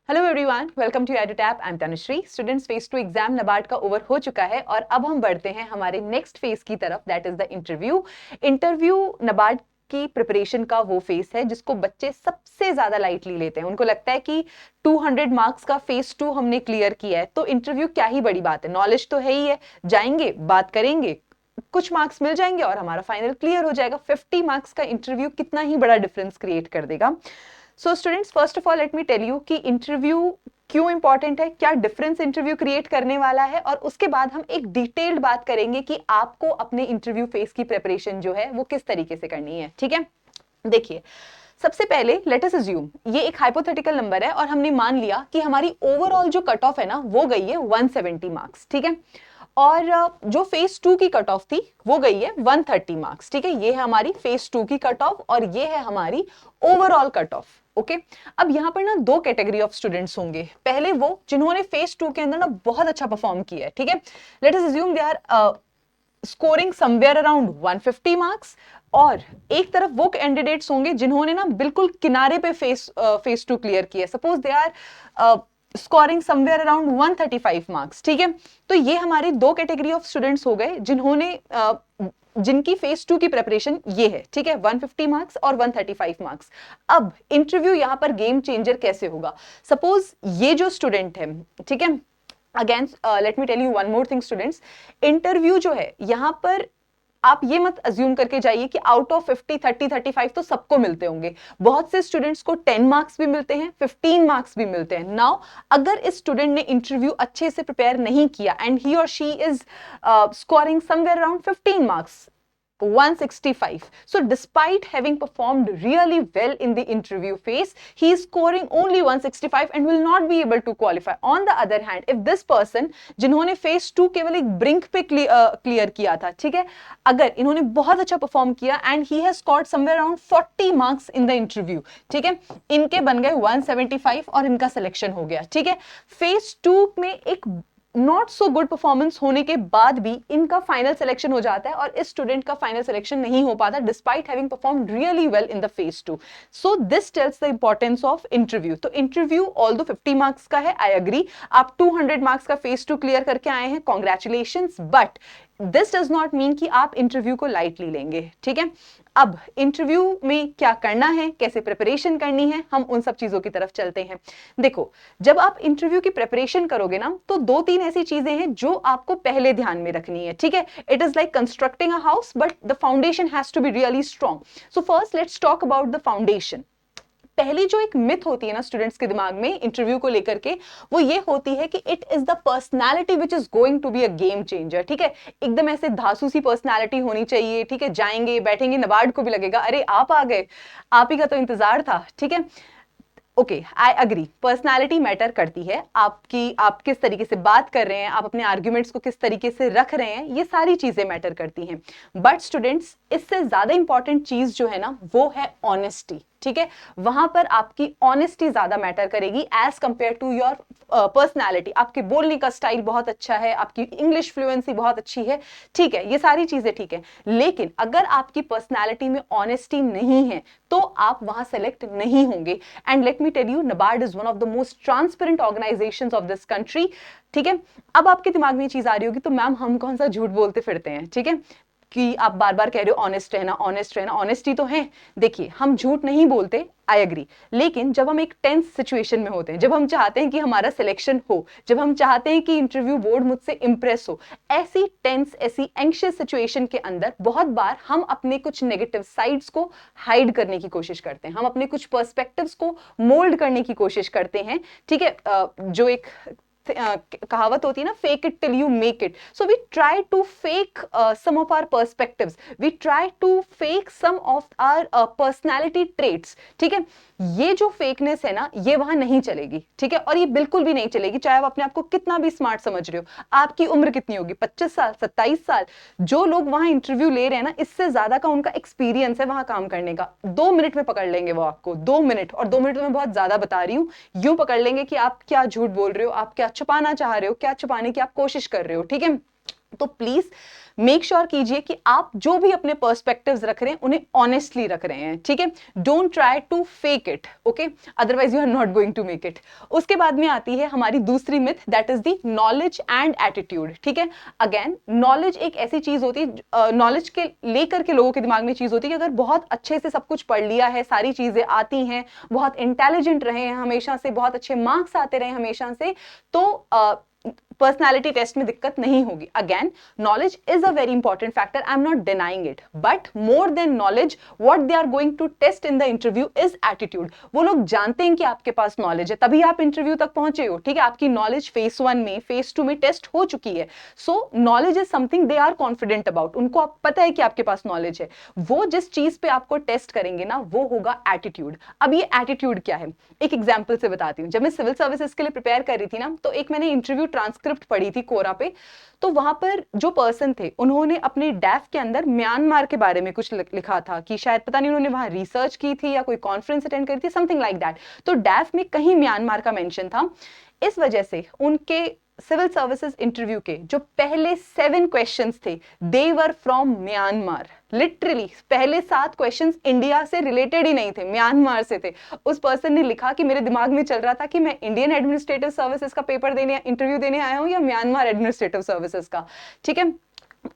Hello everyone, welcome to Edutap. I am Tanushree. Students, phase 2 exam NABARD का over हो चुका है और अब हम बढ़ते हैं हमारे नेक्स्ट फेज की तरफ, that is the interview. Interview NABARD की प्रिपरेशन का वो फेज है जिसको बच्चे सबसे ज्यादा लाइटली लेते हैं। उनको लगता है कि 200 मार्क्स का फेज 2 हमने क्लियर किया है तो इंटरव्यू क्या ही बड़ी बात है, नॉलेज तो है ही है, जाएंगे बात करेंगे, कुछ मार्क्स मिल जाएंगे और हमारा फाइनल क्लियर हो जाएगा। 50 मार्क्स का इंटरव्यू कितना ही बड़ा डिफरेंस क्रिएट कर देगा। So students, first of all let me tell you कि इंटरव्यू क्यों इंपॉर्टेंट है, क्या डिफरेंस इंटरव्यू क्रिएट करने वाला है, और उसके बाद हम एक डिटेल्ड बात करेंगे कि आपको अपने इंटरव्यू फेस की प्रिपरेशन जो है वो किस तरीके से करनी है। ठीक है, देखिए सबसे पहले लेट अस अज्यूम ये एक हाइपोथेटिकल नंबर है और हमने मान लिया कि हमारी ओवरऑल जो कट ऑफ है ना वो गई है 170 मार्क्स। ठीक है, और जो फेज 2 की कट ऑफ थी वो गई है 130 मार्क्स। ठीक है, ये है हमारी फेज 2 की कट ऑफ और ये है हमारी ओवरऑल कट ऑफ। ओके, अब यहां पर ना दो कैटेगरी ऑफ स्टूडेंट्स होंगे। पहले वो जिन्होंने फेज 2 के अंदर ना बहुत अच्छा परफॉर्म किया है। ठीक है, let us assume they are scoring somewhere around 150 marks, और एक तरफ वो कैंडिडेट्स होंगे जिन्होंने ना बिल्कुल किनारे पे फेज 2 क्लियर किया। Suppose they are scoring somewhere around 135 marks. ठीक है, तो ये हमारे दो कैटेगरी ऑफ स्टूडेंट्स हो गए जिन्होंने जिनकी फेज 2 की प्रिपरेशन ये है। ठीक है, 150 मार्क्स और 135 मार्क्स। अब इंटरव्यू यहां पर गेम चेंजर कैसे होगा। सपोज ये जो स्टूडेंट है, ठीक है, again let me tell you one more thing students, interview जो है यहां पर आप ये मत अज्यूम करके जाइए कि आउट ऑफ 50 30 35 तो सबको मिलते होंगे। बहुत से स्टूडेंट्स को 10 मार्क्स भी मिलते हैं, 15 मार्क्स भी मिलते हैं। नाउ अगर इस स्टूडेंट ने इंटरव्यू अच्छे से प्रिपेयर नहीं किया एंड ही और she is scoring somewhere around 15 marks, 165. So despite having performed really well in the interview phase, he is scoring only 165 and will not be able to qualify. On the other hand, if this person जिन्होंने phase 2 केवल एक brink पे clear किया था, ठीक है, अगर इन्होंने बहुत अच्छा परफॉर्म किया and he has scored somewhere around 40 marks in the interview, ठीक है, इनके बन गए 175 और इनका सिलेक्शन हो गया। ठीक है, phase 2 में एक नॉट सो गुड परफॉर्मेंस होने के बाद भी इनका फाइनल सिलेक्शन हो जाता है और इस स्टूडेंट का फाइनल सिलेक्शन नहीं हो पाता despite having performed really well in the phase 2। So this tells the importance of interview. तो इंटरव्यू ऑल दो 50 मार्क्स का है, आई एग्री, आप 200 मार्क्स का फेज 2 क्लियर करके आए हैं, congratulations, but this does not mean कि आप इंटरव्यू को लाइटली लेंगे। ठीक है, अब इंटरव्यू में क्या करना है, कैसे प्रिपरेशन करनी है, हम उन सब चीजों की तरफ चलते हैं। देखो, जब आप इंटरव्यू की प्रिपरेशन करोगे ना तो दो तीन ऐसी चीजें हैं जो आपको पहले ध्यान में रखनी है। ठीक है, it is like constructing a house but the foundation has to be really strong. So first let's talk about the foundation. पहली जो एक मिथ होती है ना स्टूडेंट्स के दिमाग में इंटरव्यू को लेकर के, वो ये होती है कि it is the personality which is going to be a game changer. ठीक है, एकदम ऐसे धांसू सी पर्सनालिटी होनी चाहिए। ठीक है, जाएंगे बैठेंगे, नबार्ड को भी लगेगा अरे आप आ गए, आप ही का तो इंतजार था। ठीक है, okay, I agree, personality matter करती है, आपकी आप किस तरीके से बात कर रहे हैं, आप अपने आर्ग्यूमेंट्स को किस तरीके से रख रहे हैं, ये सारी चीजें मैटर करती हैं। बट स्टूडेंट्स, इससे ज्यादा इंपॉर्टेंट चीज जो है ना वो है ऑनेस्टी। ठीक है, वहां पर आपकी ऑनेस्टी ज्यादा मैटर करेगी as compare to your personality. आपके बोलने का स्टाइल बहुत अच्छा है, आपकी इंग्लिश फ्लुएंसी बहुत अच्छी है, ठीक है, ये सारी चीजें ठीक है, लेकिन अगर आपकी पर्सनैलिटी में ऑनेस्टी नहीं है तो आप वहां सेलेक्ट नहीं होंगे। And let me tell you, NABARD is one of the most transparent organisations of this country. ठीक है, अब आपके दिमाग में ये चीज आ रही होगी तो मैम हम कौन सा झूठ बोलते फिरते हैं। ठीक है, कि आप बार बार कह रहे हो ऑनेस्ट रहना, ऑनेस्ट रहना, ऑनेस्टी तो है। देखिए, हम झूठ नहीं बोलते, आई एग्री, लेकिन जब हम एक टेंस सिचुएशन में होते हैं, जब हम चाहते हैं कि हमारा सिलेक्शन हो, जब हम चाहते हैं कि इंटरव्यू बोर्ड मुझसे इंप्रेस हो, ऐसी टेंस, ऐसी एंग्शियस सिचुएशन के अंदर बहुत बार हम अपने कुछ नेगेटिव साइड्स को हाइड करने की कोशिश करते हैं, हम अपने कुछ पर्सपेक्टिव्स को मोल्ड करने की कोशिश करते हैं। ठीक है, जो एक कहावत होती है ना, fake it till you make it. So we try to fake some of our perspectives, we try to fake some of our personality traits. ठीक है, ये जो फेकनेस है ना ये वहां नहीं चलेगी। ठीक है, और ये बिल्कुल भी नहीं चलेगी चाहे आप अपने आप को कितना भी स्मार्ट समझ रहे हो। आपकी उम्र कितनी होगी, 25 साल, 27 साल, जो लोग वहां इंटरव्यू ले रहे हैं ना इससे ज्यादा का उनका एक्सपीरियंस है वहां काम करने का। 2 मिनट में पकड़ लेंगे वो आपको, 2 मिनट, और 2 मिनट में बहुत ज्यादा बता रही हूं, यूं पकड़ लेंगे कि आप क्या झूठ बोल रहे हो, आप क्या छुपाना चाह रहे हो, क्या छुपाने की आप कोशिश कर रहे हो। ठीक है, तो प्लीज मेक श्योर कीजिए कि आप जो भी अपने पर्सपेक्टिव्स रख रहे हैं उन्हें ऑनेस्टली रख रहे हैं, ठीक है। Don't try to fake it, okay, otherwise you are not going to make it. उसके बाद में आती है हमारी दूसरी myth, that is the knowledge and attitude, ठीक है। अगेन नॉलेज एक ऐसी चीज होती है, नॉलेज के लेकर के लोगों के दिमाग में चीज होती है कि अगर बहुत अच्छे से सब कुछ पढ़ लिया है, सारी चीजें आती हैं, बहुत इंटेलिजेंट रहे हैं हमेशा से, बहुत अच्छे मार्क्स आते रहे हमेशा से, तो पर्सनालिटी टेस्ट में दिक्कत नहीं होगी। Again knowledge is a very important factor, I am not denying it, but more than knowledge what they are going to test in the interview is attitude. वो लोग जानते हैं कि आपके पास नॉलेज है, तभी आप इंटरव्यू तक पहुंचे हो, ठीक है। आपकी नॉलेज फेज 1 में, फेज 2 में टेस्ट हो चुकी है। So knowledge is something they are confident about, उनको आप पता है कि आपके पास नॉलेज है। वो जिस चीज पे आपको टेस्ट करेंगे ना, वो होगा एटीट्यूड। अब ये एटीट्यूड क्या है, एक एग्जाम्पल से बताती हूँ। जब मैं सिविल सर्विसेज के लिए प्रिपेयर कर रही थी ना, तो एक मैंने इंटरव्यू ट्रांसक्रिप्ट पढ़ी थी कोरा पे। तो वहां पर जो पर्सन थे, उन्होंने अपने डैफ के अंदर म्यांमार के बारे में कुछ लिखा था कि शायद पता नहीं उन्होंने वहां रिसर्च की थी या कोई कॉन्फ्रेंस अटेंड करी थी, समथिंग लाइक दैट। तो डैफ में कहीं म्यांमार का मेंशन था। इस वजह से उनके सिविल सर्विसेज इंटरव्यू के जो पहले 7 क्वेश्चंस थे, दे वर फ्रॉम म्यांमार। लिटरली पहले 7 क्वेश्चंस इंडिया से रिलेटेड ही नहीं थे, म्यांमार से थे। उस पर्सन ने लिखा कि मेरे दिमाग में चल रहा था कि मैं इंडियन एडमिनिस्ट्रेटिव सर्विसेज का पेपर देने, इंटरव्यू देने आया हूं या म्यांमार एडमिनिस्ट्रेटिव सर्विसेज का, ठीक है।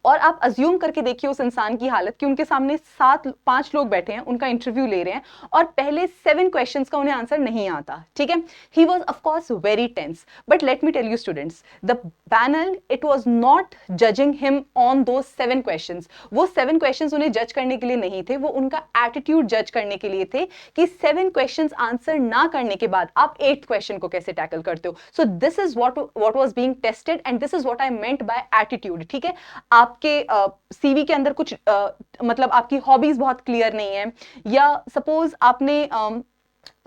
और आप अज्यूम करके देखिए उस इंसान की हालत कि उनके सामने 5 लोग बैठे हैं, उनका इंटरव्यू ले रहे हैं और पहले 7 क्वेश्चंस का उन्हें आंसर नहीं आता, ठीक है। He was of course very tense, but let me tell you students, the panel it was not judging him on those 7 questions. वो 7 क्वेश्चंस उन्हें जज करने के लिए नहीं थे, वो उनका एटीट्यूड जज करने के लिए थे कि 7 क्वेश्चंस आंसर ना करने के बाद आप 8th क्वेश्चन को कैसे टैकल करते हो। सो this is what was being tested and this is what I meant by attitude, ठीक है। आपके सीवी के अंदर कुछ मतलब आपकी हॉबीज बहुत क्लियर नहीं है, या सपोज आपने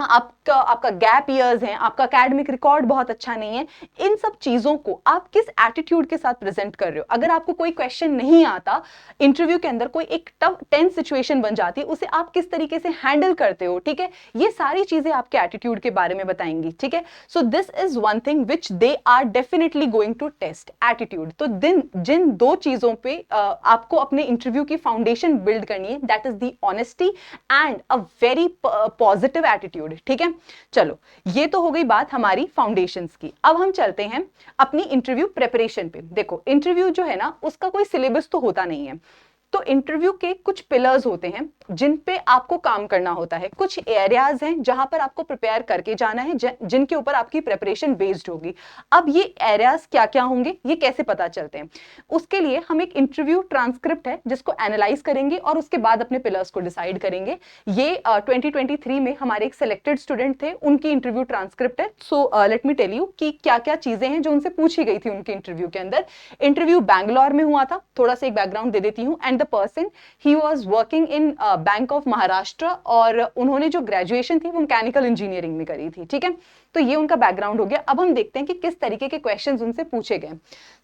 आपका गैप ईयर्स हैं, आपका एकेडमिक रिकॉर्ड बहुत अच्छा नहीं है, इन सब चीजों को आप किस एटीट्यूड के साथ प्रेजेंट कर रहे हो। अगर आपको कोई क्वेश्चन नहीं आता इंटरव्यू के अंदर, कोई एक टफ टेंस सिचुएशन बन जाती है, उसे आप किस तरीके से हैंडल करते हो, ठीक है। ये सारी चीजें आपके एटीट्यूड के बारे में बताएंगी, ठीक है। So this is one thing which they are definitely going to test, attitude. तो जिन 2 चीजों पे आपको अपने इंटरव्यू की फाउंडेशन बिल्ड करनी है, that is the honesty and a very positive attitude, ठीक है। चलो ये तो हो गई बात हमारी फाउंडेशंस की। अब हम चलते हैं अपनी इंटरव्यू प्रिपरेशन पे। देखो इंटरव्यू जो है ना, उसका कोई सिलेबस तो होता नहीं है, तो इंटरव्यू के कुछ पिलर्स होते हैं जिन पे आपको काम करना होता है, कुछ एरियाज हैं जहां पर आपको प्रिपेयर करके जाना है, जिनके ऊपर आपकी प्रिपरेशन बेस्ड होगी। अब ये एरियाज क्या क्या होंगे, ये कैसे पता चलते हैं, उसके लिए हम एक इंटरव्यू ट्रांसक्रिप्ट है जिसको एनालाइज करेंगे और उसके बाद अपने पिलर्स को डिसाइड करेंगे। ये 2023 में हमारे एक सिलेक्टेड स्टूडेंट थे, उनकी इंटरव्यू ट्रांसक्रिप्ट है। So let me tell you कि क्या क्या चीजें हैं जो उनसे पूछी गई थी उनके इंटरव्यू के अंदर। इंटरव्यू बैंगलोर में हुआ था, थोड़ा सा एक बैकग्राउंड दे देती हूँ। And the person he was working in bank of Maharashtra, और उन्होंने जो ग्रेजुएशन थी वो मैकेनिकल इंजीनियरिंग में करी थी, ठीक है। तो ये उनका बैकग्राउंड हो गया। अब हम देखते हैं कि किस तरीके के क्वेश्चंस उनसे पूछे गए।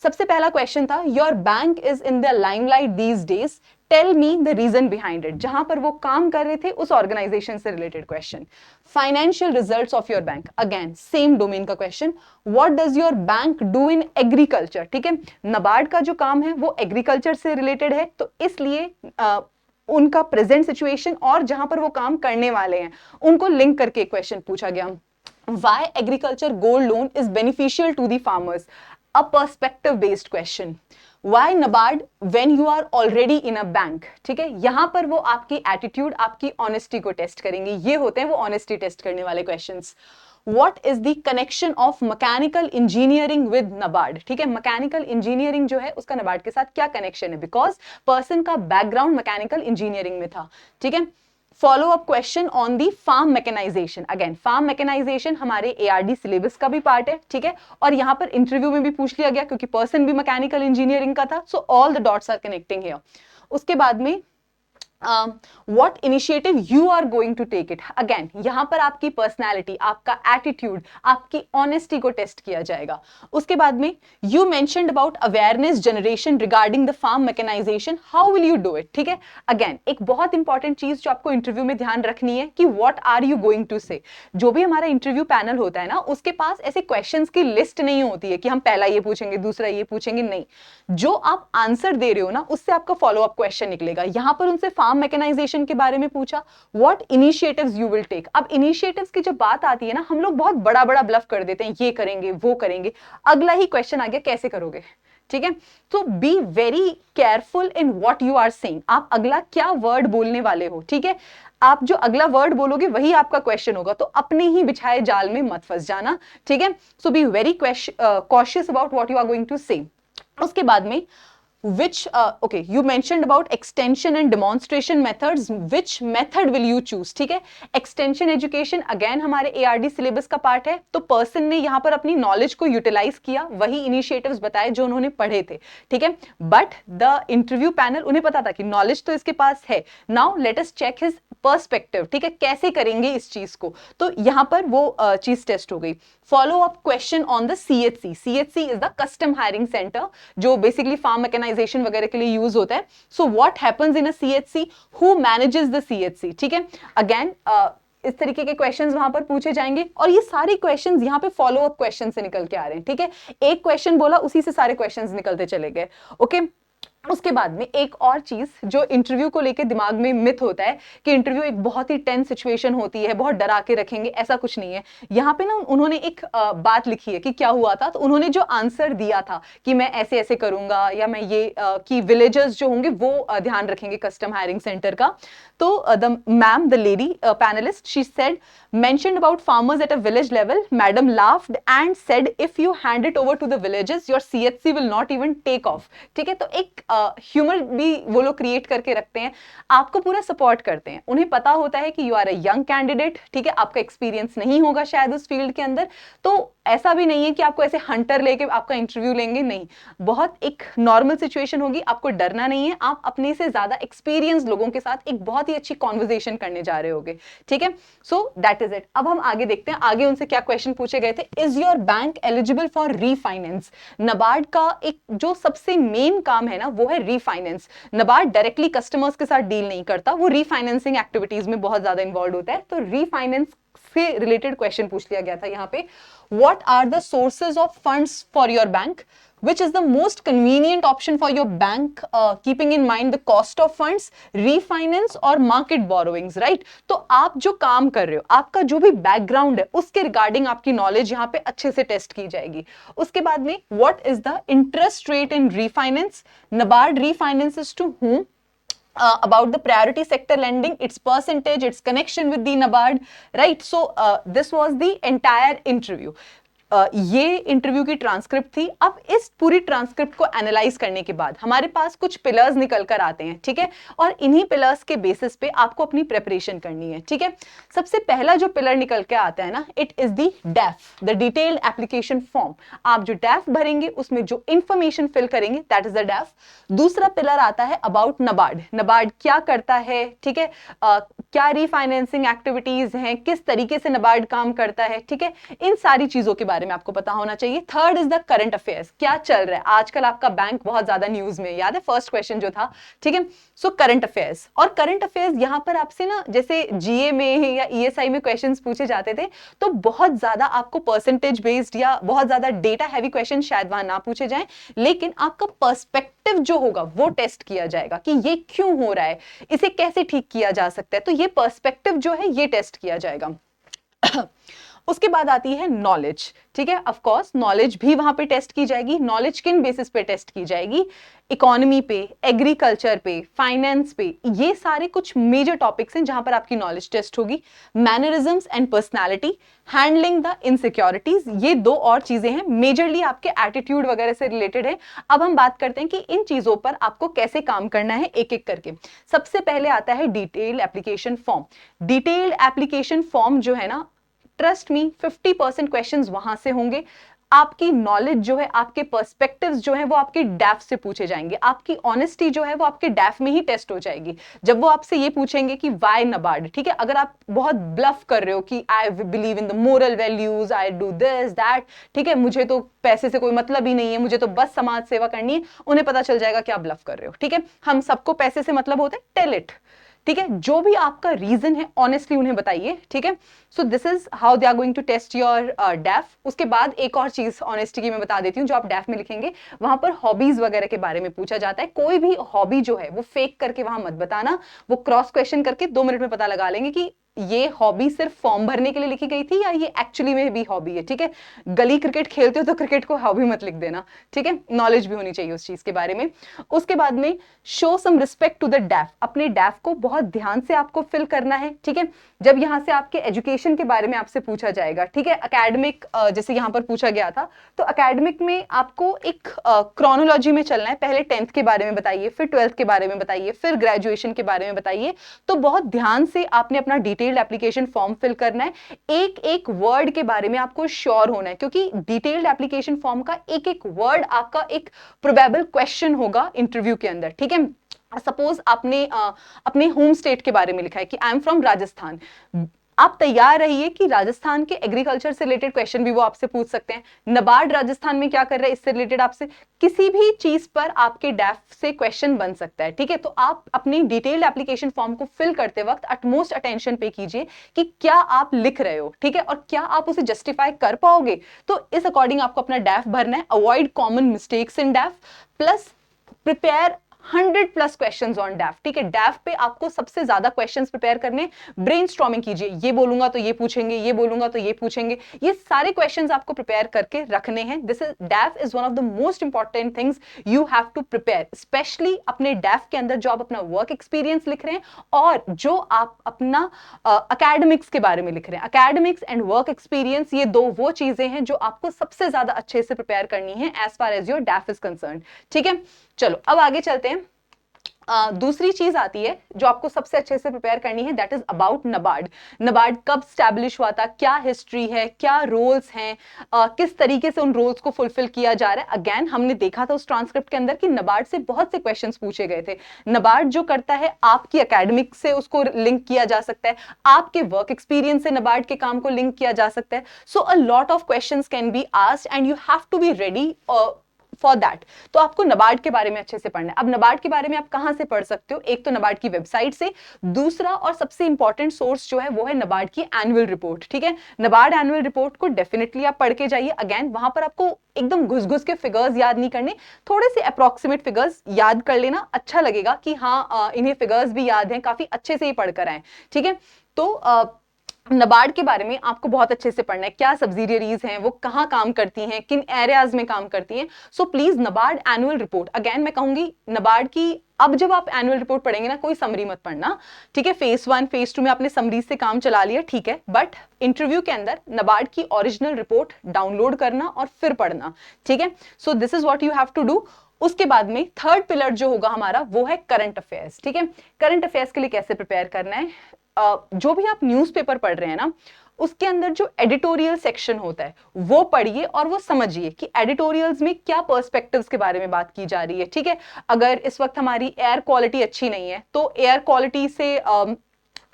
सबसे पहला क्वेश्चन था, your bank is in the limelight these days, tell me the reason behind it. जहां पर वो काम कर रहे थे उस ऑर्गेनाइजेशन से related question. Financial results of your bank, again same domain का question. What does your bank do in agriculture, ठीक है। नाबार्ड का जो काम है वो एग्रीकल्चर से रिलेटेड है, तो इसलिए उनका प्रेजेंट सिचुएशन और जहां पर वो काम करने वाले हैं उनको लिंक करके क्वेश्चन पूछा गया। Why agriculture gold loan is beneficial to the farmers? A perspective based question. Why NABARD when you are already in a bank? ठीक है, यहां पर वो आपकी एटीट्यूड, आपकी ऑनेस्टी को टेस्ट करेंगे। ये होते हैं वो ऑनेस्टी टेस्ट करने वाले questions. What is the connection of mechanical engineering with NABARD? ठीक है, मैकेनिकल इंजीनियरिंग जो है उसका NABARD के साथ क्या कनेक्शन है, बिकॉज पर्सन का बैकग्राउंड मैकेनिकल इंजीनियरिंग में था, ठीक है। Follow up question on the farm mechanization. Again farm mechanization हमारे एआरडी सिलेबस का भी पार्ट है, ठीक है, और यहां पर इंटरव्यू में भी पूछ लिया गया क्योंकि पर्सन भी मैकेनिकल इंजीनियरिंग का था। So all the dots are connecting here. उसके बाद में what initiative you are going to take it. Again, यहाँ पर आपकी पर्सनैलिटी, आपका एटीट्यूड, आपकी ऑनेस्टी को टेस्ट किया जाएगा. उसके बाद में you mentioned about awareness generation regarding the farm mechanization, how will you do it. ठीक है, अगेन एक बहुत इंपॉर्टेंट चीज जो आपको इंटरव्यू में ध्यान रखनी है कि what are you going to say. जो भी हमारा इंटरव्यू पैनल होता है ना, उसके पास ऐसे क्वेश्चंस की लिस्ट नहीं होती है कि हम पहला ये पूछेंगे, दूसरा ये पूछेंगे, नहीं. जो आप आंसर दे रहे हो ना, उससे आपका फॉलो अप क्वेश्चन निकलेगा. यहां पर उनसे फार्म मैकेनाइजेशन के बारे में पूछा, what initiatives you will take. अब इनिशिएटिव्स की जब बात आती है ना, हम लोग बहुत बड़ा बड़ा ब्लफ कर देते हैं, ये करेंगे वो करेंगे. अगला ही क्वेश्चन आ गया, कैसे करोगे. ठीक है, तो be very careful in what you are saying. आप अगला क्या वर्ड बोलने वाले हो. ठीक है, आप जो अगला वर्ड बोलोगे वही आपका क्वेश्चन होगा, तो अपने ही बिछाए जाल में मत फंस जाना. ठीक है, so be very cautious about what you are going to say. उसके बाद में which okay, you mentioned about extension and demonstration methods, which method will you choose. ठीक है, extension education again हमारे ARD syllabus का पार्ट है, तो person ने यहाँ पर अपनी नॉलेज को यूटिलाइज किया, वही इनिशिएटिव्स बताए जो उन्होंने पढ़े थे. ठीक है, बट द इंटरव्यू पैनल उन्हें पता था कि नॉलेज तो इसके पास है. Now let us check his perspective. ठीक है, कैसे करेंगे इस चीज को, तो यहां पर वो चीज टेस्ट हो गई. Follow up question on the CHC. CHC is the custom hiring centre, जो बेसिकली फार्म मैकेनाइजेशन वगैरह के लिए यूज होता है. So what happens in a CHC, who manages the CHC. ठीक है, अगेन इस तरीके के क्वेश्चंस वहां पर पूछे जाएंगे, और ये सारे क्वेश्चंस यहाँ पे फॉलो अप क्वेश्चन से निकल के आ रहे हैं. ठीक है, एक क्वेश्चन बोला, उसी से सारे क्वेश्चंस निकलते चले गए. ओके, उसके बाद में एक और चीज जो इंटरव्यू को लेके दिमाग में मिथ होता है कि इंटरव्यू एक बहुत ही टेंस सिचुएशन होती है, बहुत डरा के रखेंगे, ऐसा कुछ नहीं है. यहाँ पे ना उन्होंने एक बात लिखी है कि क्या हुआ था, तो उन्होंने जो आंसर दिया था कि मैं ऐसे ऐसे करूंगा, या मैं ये कि विलेजर्स जो होंगे वो ध्यान रखेंगे कस्टम हायरिंग सेंटर का. तो the ma'am, the lady panelist, she said mentioned about farmers at a village level. Madam laughed and said, if you hand it over to the villages, your CHC will not even take off. ठीक है, तो एक humour भी वो लोग create करके रखते हैं, आपको पूरा सपोर्ट करते हैं. उन्हें पता होता है कि you are a young candidate. ठीक है, आपका एक्सपीरियंस नहीं होगा शायद उस फील्ड के अंदर, तो ऐसा भी नहीं है कि आपको ऐसे हंटर लेके आपका इंटरव्यू लेंगे, नहीं. बहुत एक नॉर्मल सिचुएशन होगी, आपको डरना नहीं है, आप अपने से ज्यादा एक्सपीरियंस लोगों के साथ एक बहुत ही अच्छी कॉन्वर्सेशन करने जा रहे होगे. ठीक है, सो दैट इज इट. अब हम आगे देखते हैं, आगे उनसे क्या क्वेश्चन पूछे गए थे. Is your bank eligible for refinance. NABARD का एक जो सबसे मेन काम है ना, वो है रीफाइनेंस. नबार्ड डायरेक्टली कस्टमर्स के साथ डील नहीं करता, वो रीफाइनेंसिंग एक्टिविटीज में बहुत ज्यादा इन्वॉल्व होता है. तो रीफाइनेंस से रिलेटेड क्वेश्चन पूछ लिया गया था यहाँ पे. What are the sources of funds for your bank, which is the most convenient option for your bank, keeping in mind the cost of funds, refinance और market borrowings, right? तो आप जो काम कर रहे हो, आपका जो भी बैकग्राउंड है, उसके रिगार्डिंग आपकी नॉलेज यहाँ पे अच्छे से टेस्ट की जाएगी. उसके बाद में what is the interest rate in refinance? NABARD refinances to whom? About the priority sector lending, its percentage, its connection with the NABARD, right? So this was the entire interview. ये interview की transcript थी. अब इस पूरी transcript को analyse करने के बाद हमारे पास कुछ पिलर्स निकल कर आते हैं. ठीक है, और इन्हीं पिलर्स के बेसिस पे आपको अपनी प्रिपरेशन करनी है. ठीक है, सबसे पहला जो पिलर निकल के आता है ना, it is the डैफ, the detailed application form. आप जो डैफ भरेंगे, उसमें जो इंफॉर्मेशन फिल करेंगे, दैट इज द डैफ. दूसरा पिलर आता है अबाउट नबार्ड. नबार्ड क्या करता है, ठीक है, क्या रीफाइनेंसिंग एक्टिविटीज हैं, किस तरीके से नबार्ड काम करता है. ठीक है, इन सारी चीजों के बारे में आपको पता होना चाहिए. Third is the current affairs. क्या चल रहा है आजकल, आपका बैंक बहुत ज्यादा न्यूज में, याद है फर्स्ट क्वेश्चन जो था. ठीक है, सो करंट अफेयर्स. और करंट अफेयर्स यहां पर आपसे ना, जैसे जीए में या ईएसआई में क्वेश्चंस पूछे जाते थे, तो बहुत ज्यादा आपको परसेंटेज बेस्ड या बहुत ज्यादा डेटा हैवी क्वेश्चन शायद वहां ना पूछे जाएं, लेकिन आपका पर्सपेक्टिव जो होगा वो टेस्ट किया जाएगा कि ये क्यों हो रहा है, इसे कैसे ठीक किया जा सकता है. तो ये पर्सपेक्टिव जो है ये टेस्ट किया जाएगा. उसके बाद आती है नॉलेज. ठीक है, ऑफ कोर्स नॉलेज भी वहां पे टेस्ट की जाएगी. नॉलेज किन बेसिस पे टेस्ट की जाएगी? इकोनॉमी पे, एग्रीकल्चर पे, फाइनेंस पे. ये सारे कुछ मेजर टॉपिक्स हैं जहां पर आपकी नॉलेज टेस्ट होगी. Mannerisms and personality, handling the insecurities, ये दो और चीजें हैं, मेजरली आपके एटीट्यूड वगैरह से रिलेटेड है. अब हम बात करते हैं कि इन चीजों पर आपको कैसे काम करना है एक एक करके. सबसे पहले आता है detailed application form. Detailed application form जो है ना, ट्रस्ट मी 50% क्वेश्चंस वहां से होंगे. आपकी नॉलेज जो है, आपके पर्सपेक्टिव्स जो है वो आपके डैफ से पूछे जाएंगे, आपकी ऑनेस्टी जो है वो आपके डैफ में ही टेस्ट हो जाएगी। जब वो आपसे ये पूछेंगे कि वाई नबार्ड, ठीक है, अगर आप बहुत ब्लफ कर रहे हो कि I believe in the moral values, I do this that, ठीक है, मुझे तो पैसे से कोई मतलब ही नहीं है, मुझे तो बस समाज सेवा करनी है, उन्हें पता चल जाएगा कि आप ब्लफ कर रहे हो। ठीक है, हम सबको पैसे से मतलब होता है, टेल इट। ठीक है, जो भी आपका रीजन है ऑनेस्टली उन्हें बताइए। ठीक है, so this is how they are going to test your DAF. उसके बाद एक और चीज ऑनेस्टी की मैं बता देती हूँ, जो आप डैफ में लिखेंगे वहां पर हॉबीज वगैरह के बारे में पूछा जाता है। कोई भी हॉबी जो है वो फेक करके वहां मत बताना, वो क्रॉस क्वेश्चन करके 2 मिनट में पता लगा लेंगे कि ये हॉबी सिर्फ फॉर्म भरने के लिए लिखी गई थी या ये एक्चुअली में भी हॉबी है। ठीक है, गली क्रिकेट खेलते हो तो क्रिकेट को हॉबी मत लिख देना। ठीक है, नॉलेज भी होनी चाहिए उस चीज के बारे में। उसके बाद में show some respect to the DAF, अपने डैफ को बहुत ध्यान से आपको फिल करना है। ठीक है, जब यहां से आपके एजुकेशन के बारे में आपसे पूछा जाएगा, ठीक है, एकेडमिक जैसे यहां पर पूछा गया था, तो एकेडमिक में आपको एक क्रोनोलॉजी में चलना है। पहले 10th के बारे में बताइए, फिर 12th के बारे में बताइए, फिर ग्रेजुएशन के बारे में बताइए। तो बहुत ध्यान से आपने अपना डिटेल्ड एप्लीकेशन फॉर्म फिल करना है। एक एक वर्ड के बारे में आपको श्योर होना है, क्योंकि डिटेल्ड एप्लीकेशन फॉर्म का एक एक वर्ड आपका एक प्रोबेबल क्वेश्चन होगा इंटरव्यू के अंदर। ठीक है, सपोज आपने अपने होम स्टेट के बारे में लिखा है कि आई एम फ्रॉम राजस्थान, आप तैयार रहिए कि राजस्थान के एग्रीकल्चर से रिलेटेड क्वेश्चन भी वो आपसे पूछ सकते हैं। नबार्ड राजस्थान में क्या कर रहा है, इससे रिलेटेड आपसे किसी भी चीज पर आपके डैफ से क्वेश्चन बन सकता है। ठीक है, तो आप अपनी डिटेल्ड एप्लीकेशन फॉर्म को फिल करते वक्त अटमोस्ट अटेंशन पे कीजिए कि क्या आप लिख रहे हो, ठीक है, और क्या आप उसे जस्टिफाई कर पाओगे। तो इस अकॉर्डिंग आपको अपना डैफ भरना है। Avoid common mistakes in डैफ, plus prepare 100+ questions on डैफ। ठीक है, डैफ पे आपको सबसे ज्यादा क्वेश्चंस प्रिपेयर करने, ब्रेनस्टॉर्मिंग कीजिए, ये बोलूंगा तो ये पूछेंगे, ये बोलूंगा तो ये पूछेंगे, ये सारे क्वेश्चंस आपको प्रिपेयर करके रखने हैं। This is DAF is one of the most important things you have to prepare, specially अपने डैफ के अंदर जो आप अपना वर्क एक्सपीरियंस लिख रहे हैं और जो आप अपना एकेडमिक्स के बारे में लिख रहे हैं। एकेडमिक्स एंड वर्क एक्सपीरियंस, ये दो वो चीजें हैं जो आपको सबसे ज्यादा अच्छे से प्रिपेयर करनी है as far as your DAF is concern. ठीक है, चलो अब आगे चलते हैं। दूसरी चीज आती है जो आपको सबसे अच्छे से प्रिपेयर करनी है, that is about NABARD. NABARD कब स्टैब्लिश हुआ था, क्या हिस्ट्री है, क्या रोल्स हैं, किस तरीके से उन रोल्स को फुलफिल किया जा रहा है। अगेन हमने देखा था उस ट्रांसक्रिप्ट के अंदर कि नबार्ड से बहुत से क्वेश्चंस पूछे गए थे। नबार्ड जो करता है, आपकी एकेडमिक से उसको लिंक किया जा सकता है, आपके वर्क एक्सपीरियंस से नबार्ड के काम को लिंक किया जा सकता है। So a lot of questions can be asked and you have to be ready for that. तो आपको नबार्ड के बारे में अच्छे से पढ़ना है। अब नबार्ड के बारे में आप कहां से पढ़ सकते हो, एक तो नबार्ड की वेबसाइट से, दूसरा और सबसे इंपॉर्टेंट सोर्स जो है वो है नबार्ड की एनुअल रिपोर्ट। ठीक है, नबार्ड एनुअल रिपोर्ट को डेफिनेटली आप पढ़ के जाइए। अगेन वहां पर आपको एकदम घुस घुस के फिगर्स याद नहीं करने, थोड़े से अप्रोक्सीमेट फिगर्स याद कर लेना, अच्छा लगेगा कि हाँ इन्हें फिगर्स भी याद हैं, काफी अच्छे से ही पढ़कर आए। ठीक है, तो नबार्ड के बारे में आपको बहुत अच्छे से पढ़ना है, क्या सब्सिडियरीज हैं, वो कहाँ काम करती हैं, किन एरियाज में काम करती हैं। So please NABARD annual report, again मैं कहूंगी नबार्ड की, अब जब आप एनुअल रिपोर्ट पढ़ेंगे ना, कोई समरी मत पढ़ना। ठीक है, फेज 1 फेज 2 में आपने समरी से काम चला लिया, ठीक है, बट इंटरव्यू के अंदर नबार्ड की ओरिजिनल रिपोर्ट डाउनलोड करना और फिर पढ़ना। ठीक है, so this is what you have to do. उसके बाद में थर्ड पिलर जो होगा हमारा वो है करंट अफेयर्स। ठीक है, करंट अफेयर्स के लिए कैसे प्रिपेयर करना है, जो भी आप न्यूज़पेपर पढ़ रहे हैं ना, उसके अंदर जो एडिटोरियल सेक्शन होता है वो पढ़िए और वो समझिए कि एडिटोरियल्स में क्या पर्सपेक्टिव्स के बारे में बात की जा रही है। ठीक है, अगर इस वक्त हमारी एयर क्वालिटी अच्छी नहीं है तो एयर क्वालिटी से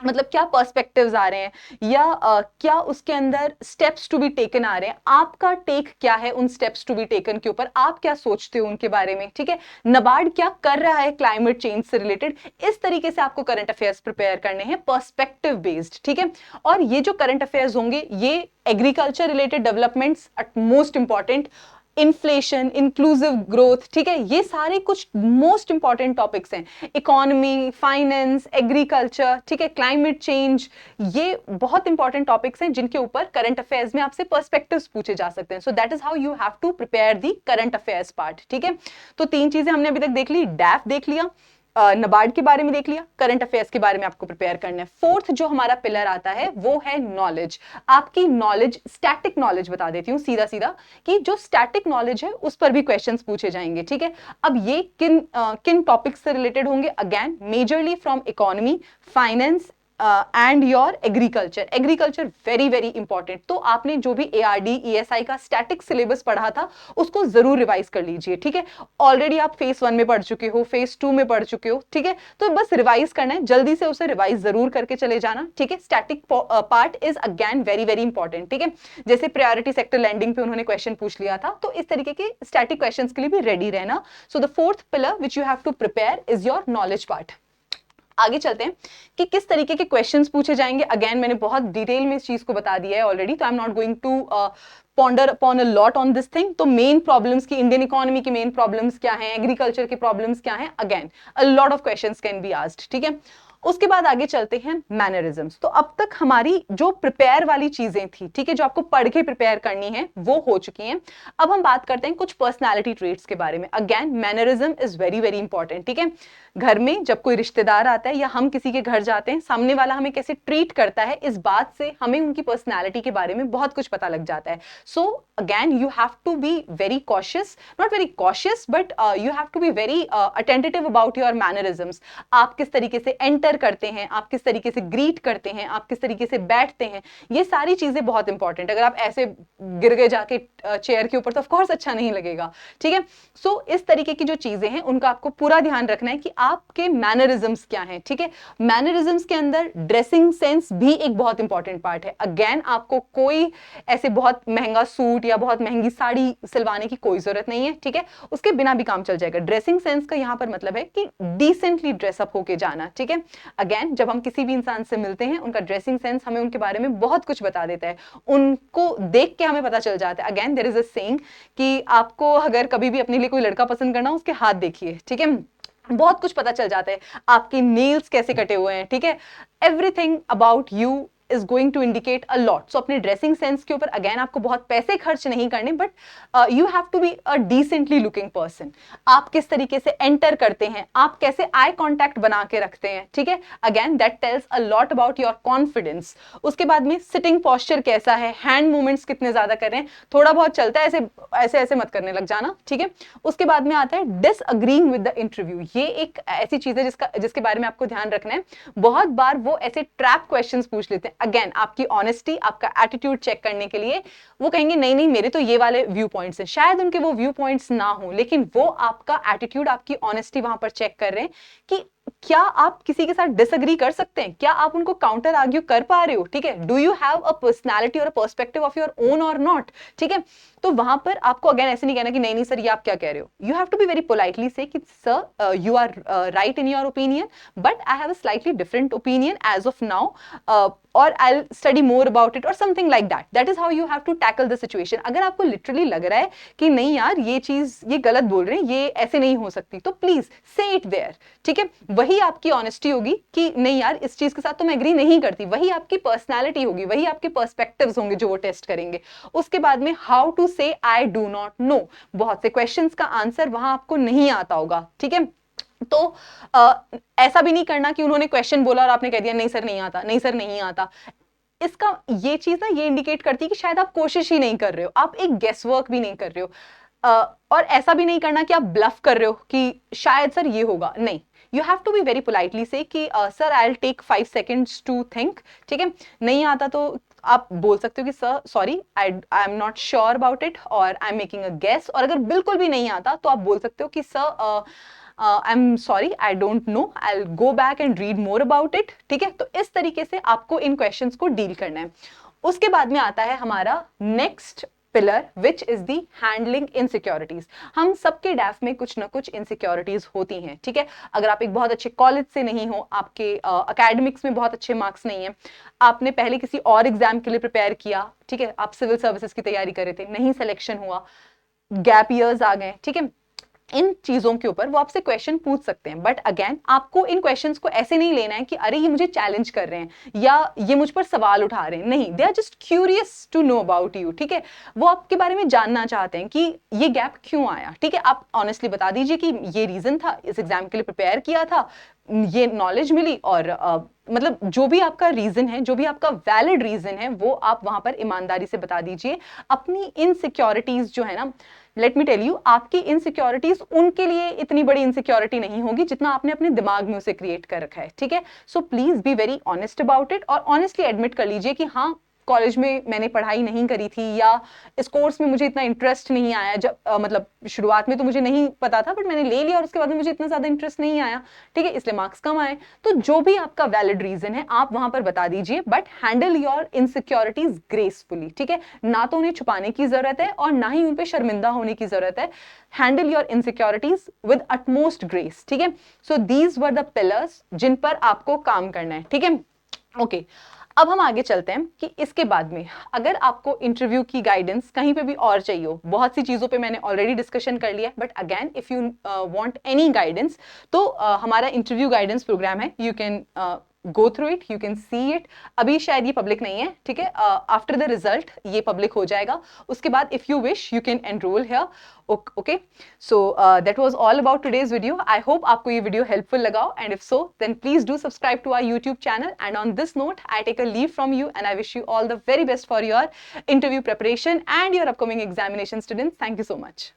मतलब क्या पर्सपेक्टिव्स आ रहे हैं, या क्या उसके अंदर स्टेप्स टू बी टेकन आ रहे हैं, आपका टेक क्या है उन स्टेप्स टू बी टेकन के ऊपर, आप क्या सोचते हो उनके बारे में। ठीक है, नबार्ड क्या कर रहा है क्लाइमेट चेंज से रिलेटेड, इस तरीके से आपको करंट अफेयर्स प्रिपेयर करने हैं पर्सपेक्टिव बेस्ड। ठीक है, और ये जो करंट अफेयर्स होंगे ये agriculture related developments at most important, inflation, inclusive growth, ठीक है, ये सारे कुछ मोस्ट इंपॉर्टेंट टॉपिक्स हैं। इकोनॉमी, फाइनेंस, एग्रीकल्चर, ठीक है, क्लाइमेट चेंज, ये बहुत इंपॉर्टेंट टॉपिक्स हैं जिनके ऊपर करंट अफेयर्स में आपसे पर्सपेक्टिव्स पूछे जा सकते हैं। So that is how you have to prepare the current affairs part. ठीक है, तो 3 चीजें हमने अभी तक देख ली, डैफ देख लिया, नबार्ड के बारे में देख लिया, करंट अफेयर्स के बारे में आपको प्रिपेयर करना है। फोर्थ जो हमारा पिलर आता है वो है नॉलेज। आपकी नॉलेज, स्टैटिक नॉलेज बता देती हूँ सीधा सीधा कि जो स्टैटिक नॉलेज है उस पर भी क्वेश्चंस पूछे जाएंगे। ठीक है, अब ये किन टॉपिक्स से रिलेटेड होंगे, again majorly from economy, finance, and your agriculture. Agriculture very very important. तो आपने जो भी ARD ESI का स्टैटिक सिलेबस पढ़ा था उसको जरूर रिवाइज कर लीजिए, ठीक है। ऑलरेडी आप फेज 1 में पढ़ चुके हो, फेज 2 में पढ़ चुके हो, ठीक है, तो बस रिवाइज करना है, जल्दी से उसे रिवाइज जरूर करके चले जाना, ठीक है। Static part is again very very important, ठीक है। जैसे प्रायोरिटी सेक्टर लैंडिंग पे उन्होंने क्वेश्चन पूछ लिया था, तो इस तरीके के स्टैटिक क्वेश्चंस के लिए भी रेडी रहना। So the fourth pillar which you have to prepare is your knowledge part. आगे चलते हैं कि किस तरीके के क्वेश्चंस पूछे जाएंगे। अगेन मैंने बहुत डिटेल में इस चीज को बता दिया है ऑलरेडी, तो I am not going to ponder upon a lot on this thing. तो मेन प्रॉब्लम्स की, इंडियन इकोनॉमी की मेन प्रॉब्लम्स क्या हैं, एग्रीकल्चर की प्रॉब्लम्स क्या हैं, again a lot of questions can be asked, ठीक है। उसके बाद आगे चलते हैं मैनरिज्म्स। तो अब तक हमारी जो प्रिपेयर वाली चीजें थी, ठीक है, जो आपको पढ़ के प्रिपेयर करनी है, वो हो चुकी हैं। अब हम बात करते हैं कुछ पर्सनालिटी ट्रेट्स के बारे में। Again mannerism is very very important, ठीक है। घर में जब कोई रिश्तेदार आता है या हम किसी के घर जाते हैं, सामने वाला हमें कैसे ट्रीट करता है, इस बात से हमें उनकी पर्सनालिटी के बारे में बहुत कुछ पता लग जाता है। So again you have to be very cautious, not very cautious but you have to be very attentive about your mannerisms. आप किस तरीके से एंटर करते हैं, आप किस तरीके से ग्रीट करते हैं, आप किस तरीके से बैठते हैं, ये सारी चीजें बहुत इंपॉर्टेंट। अगर आप ऐसे गिर गए जाके चेयर के ऊपर तो ऑफ कोर्स अच्छा नहीं लगेगा, ठीक है। सो इस तरीके की जो चीजें हैं उनका आपको पूरा ध्यान रखना है कि आपके मैनरिज्म्स क्या हैं, ठीक है। मैनरिज्म्स के अंदर ड्रेसिंग सेंस भी एक बहुत इंपॉर्टेंट पार्ट है। अगेन आपको कोई ऐसे बहुत महंगा सूट या बहुत महंगी साड़ी सिलवाने की कोई जरूरत नहीं है, ठीक है, उसके बिना भी काम चल जाएगा। ड्रेसिंग सेंस का यहां पर मतलब है कि डिसेंटली ड्रेसअप होके जाना, ठीक है। अगेन जब हम किसी भी इंसान से मिलते हैं, उनका ड्रेसिंग सेंस हमें उनके बारे में बहुत कुछ बता देता है, उनको देख के हमें पता चल जाता है। Again there is a saying कि आपको अगर कभी भी अपने लिए कोई लड़का पसंद करना, उसके हाथ देखिए, ठीक है, बहुत कुछ पता चल जाता है। आपके नेल्स कैसे कटे हुए हैं, ठीक है, everything about you is going to indicate a lot. So अपने ड्रेसिंग सेंस के ऊपर अगेन आपको बहुत पैसे खर्च नहीं करने, but you have to be a decently looking person. आप किस तरीके से एंटर करते हैं, आप कैसे आई कॉन्टैक्ट बना के रखते हैं, ठीक है, again that tells a lot about your confidence. उसके बाद में सिटिंग पोस्चर कैसा है, हैंड मूवमेंट्स कितने ज्यादा कर रहे हैं, थोड़ा बहुत चलता है, ऐसे ऐसे ऐसे मत करने लग जाना, ठीक है। उसके बाद में आता है डिसअग्रीइंग विद द इंटरव्यू। ये एक ऐसी चीज है जिसके बारे में आपको ध्यान रखना है। बहुत बार वो ऐसे ट्रैप क्वेश्चंस पूछ लेते हैं। अगेन आपकी ऑनेस्टी, आपका एटीट्यूड चेक करने के लिए वो कहेंगे नहीं नहीं मेरे तो ये वाले व्यू पॉइंट्स हैं, शायद उनके वो व्यू पॉइंट्स ना हो, लेकिन वो आपका एटीट्यूड, आपकी ऑनेस्टी वहां पर चेक कर रहे हैं कि क्या आप किसी के साथ डिसएग्री कर सकते हैं, क्या आप उनको काउंटर आर्ग्यू कर पा रहे हो, ठीक है, do you have a personality और a perspective of your own और नॉट, ठीक है। तो वहां पर आपको अगेन ऐसे नहीं कहना कि नहीं नहीं सर ये आप क्या कह रहे हो, you have to be very politely से कि sir you are right in your opinion but I have a slightly different opinion as of now, or I'll study more about it or something like that. That is how you have to tackle the situation. अगर आपको literally लग रहा है कि नहीं यार ये चीज ये गलत बोल रहे हैं, ये ऐसे नहीं हो सकती, तो प्लीज say it there, ठीक है। वही आपकी ऑनेस्टी होगी कि नहीं यार इस चीज के साथ तो मैं एग्री नहीं करती, वही आपकी पर्सनैलिटी होगी, वही आपके पर्सपेक्टिव्स होंगे जो वो टेस्ट करेंगे। उसके बाद में हाउ टू से आई डू नॉट नो, बहुत से क्वेश्चंस का आंसर वहां आपको नहीं आता होगा, ठीक है। तो ऐसा भी नहीं करना कि उन्होंने क्वेश्चन बोला और आपने कह दिया नहीं सर नहीं आता, नहीं सर नहीं आता। इसका ये चीज ना ये इंडिकेट करती है कि शायद आप कोशिश ही नहीं कर रहे हो, आप एक गेस वर्क भी नहीं कर रहे हो। और ऐसा भी नहीं करना कि आप ब्लफ कर रहे हो कि शायद सर ये होगा, नहीं, you have to be very politely से कि sir I will take 5 seconds to think, ठीक है। नहीं आता तो आप बोल सकते हो कि sir sorry I am not sure about it और I am making a guess. और अगर बिल्कुल भी नहीं आता तो आप बोल सकते हो कि sir I'm sorry, I don't know. I'll go back and read more about it. ठीक है, तो इस तरीके से आपको इन क्वेश्चंस को डील करना है। उसके बाद में आता है हमारा next pillar which is the handling insecurities. हम सबके डैफ में कुछ ना कुछ इनसिक्योरिटीज होती हैं, ठीक है। अगर आप एक बहुत अच्छे कॉलेज से नहीं हो, आपके एकेडमिक्स में बहुत अच्छे मार्क्स नहीं है, आपने पहले किसी और एग्जाम के लिए प्रिपेयर किया, ठीक है, आप सिविल सर्विसेज की तैयारी कर रहे थे, नहीं सिलेक्शन हुआ, गैप ईयर्स आ गए, ठीक है, इन चीजों के ऊपर वो आपसे क्वेश्चन पूछ सकते हैं। बट अगेन आपको इन क्वेश्चंस को ऐसे नहीं लेना है कि अरे ये मुझे चैलेंज कर रहे हैं या ये मुझ पर सवाल उठा रहे हैं, नहीं, they are just curious to know about you, ठीक है। वो आपके बारे में जानना चाहते हैं कि ये गैप क्यों आया, ठीक है। आप ऑनेस्टली बता दीजिए कि ये रीजन था, इस एग्जाम के लिए प्रिपेयर किया था, ये नॉलेज मिली, और मतलब जो भी आपका रीजन है, जो भी आपका वैलिड रीजन है, वो आप वहां पर ईमानदारी से बता दीजिए। अपनी इनसिक्योरिटीज जो है ना, लेट मी टेल यू, आपकी इनसिक्योरिटीज उनके लिए इतनी बड़ी इनसिक्योरिटी नहीं होगी जितना आपने अपने दिमाग में उसे क्रिएट कर रखा है, ठीक है। So please be very honest about it, और ऑनेस्टली एडमिट कर लीजिए कि हाँ, कॉलेज में मैंने पढ़ाई नहीं करी थी, या इस कोर्स में मुझे इतना इंटरेस्ट नहीं आया, जब मतलब शुरुआत में तो मुझे नहीं पता था, बट मैंने ले लिया और उसके बाद में मुझे इतना ज्यादा इंटरेस्ट नहीं आया, ठीक है, इसलिए मार्क्स कम आए। तो जो भी आपका वैलिड रीजन है आप वहां पर बता दीजिए, but handle your insecurities gracefully, ठीक है। ना तो उन्हें छुपाने की जरूरत है और ना ही उन पे शर्मिंदा होने की जरूरत है। Handle your insecurities with utmost grace, ठीक है। So these were the pillars जिन पर आपको काम करना है, ठीक है। ओके, अब हम आगे चलते हैं कि इसके बाद में अगर आपको इंटरव्यू की गाइडेंस कहीं पे भी और चाहिए हो, बहुत सी चीज़ों पे मैंने ऑलरेडी डिस्कशन कर लिया, but again if you want any guidance, तो हमारा इंटरव्यू गाइडेंस प्रोग्राम है, you can go through it, you can see it. अभी शायद ये पब्लिक नहीं है, ठीक है, आफ्टर द रिजल्ट ये पब्लिक हो जाएगा। उसके बाद if you wish you can enroll here, okay. So that was all about today's video. I hope आपको ये वीडियो हेल्पफुल लगा, and if so then please do subscribe to our YouTube channel, and on this note I take a leave from you, and I wish you all the very best for your interview preparation and your upcoming examination, students. Thank you so much.